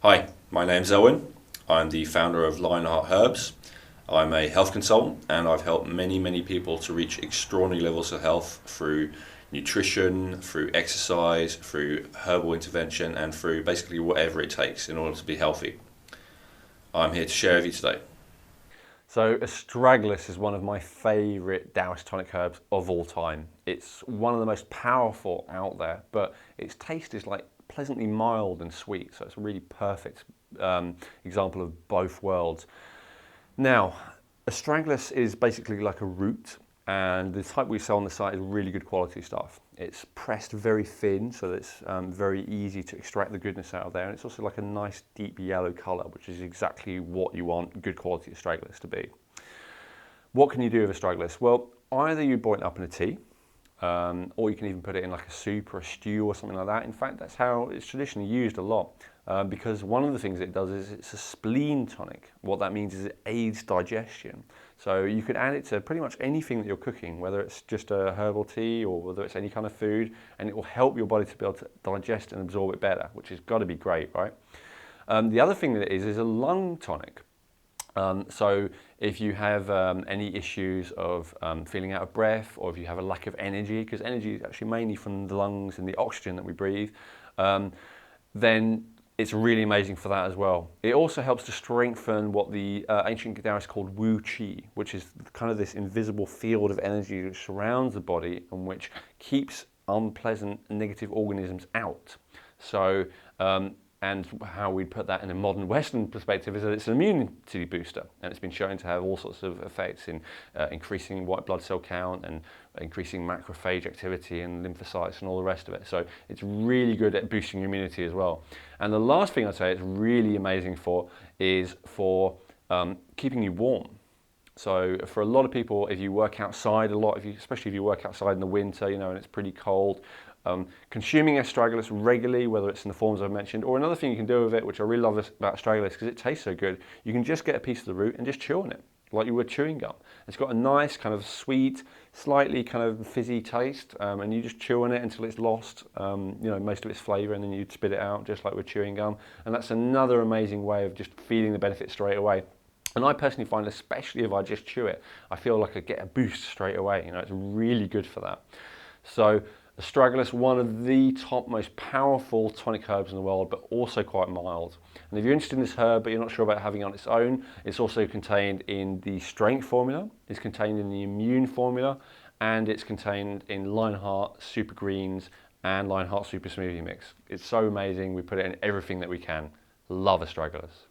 Hi, my name's Elwin. I'm the founder of Lionheart Herbs. I'm a health consultant and I've helped many people to reach extraordinary levels of health through nutrition, through exercise, through herbal intervention, and through basically whatever it takes in order to be healthy. I'm here to share with you today. So Astragalus is one of my favourite Taoist tonic herbs of all time. It's one of the most powerful out there, but its taste is like pleasantly mild and sweet, so it's a really perfect example of both worlds. Now, Astragalus is basically like a root, and the type we sell on the site is really good quality stuff. It's pressed very thin, so that it's very easy to extract the goodness out of there, and it's also like a nice deep yellow colour, which is exactly what you want good quality Astragalus to be. What can you do with Astragalus? Well, either you boil it up in a tea, or you can even put it in like a soup or a stew or something like that. In fact, that's how it's traditionally used a lot, because one of the things it does is it's a spleen tonic. What that means is it aids digestion. So you could add it to pretty much anything that you're cooking, whether it's just a herbal tea or whether it's any kind of food, and it will help your body to be able to digest and absorb it better, which has got to be great, right? The other thing that it is a lung tonic. So if you have any issues of feeling out of breath, or if you have a lack of energy, because energy is actually mainly from the lungs and the oxygen that we breathe, then it's really amazing for that as well. It also helps to strengthen what the ancient Taoists called Wu Qi, which is kind of this invisible field of energy that surrounds the body and which keeps unpleasant negative organisms out. So and how we'd put that in a modern Western perspective is that it's an immunity booster, and it's been shown to have all sorts of effects in increasing white blood cell count and increasing macrophage activity and lymphocytes and all the rest of it. So it's really good at boosting your immunity as well. And the last thing I'd say it's really amazing for is for keeping you warm. So for a lot of people, if you work outside a lot, especially if you work outside in the winter, and it's pretty cold, consuming Astragalus regularly, whether it's in the forms I've mentioned, or another thing you can do with it, which I really love about Astragalus because it tastes so good, you can just get a piece of the root and just chew on it, like you would chewing gum. It's got a nice kind of sweet, slightly kind of fizzy taste, and you just chew on it until it's lost, most of its flavour, and then you spit it out just like with chewing gum. And that's another amazing way of just feeling the benefit straight away. And I personally find, especially if I just chew it, I feel like I get a boost straight away. It's really good for that. So Astragalus, one of the top most powerful tonic herbs in the world, but also quite mild. And if you're interested in this herb, but you're not sure about having it on its own, it's also contained in the strength formula, it's contained in the immune formula, and it's contained in Lionheart Super Greens and Lionheart Super Smoothie Mix. It's so amazing. We put it in everything that we can. Love Astragalus.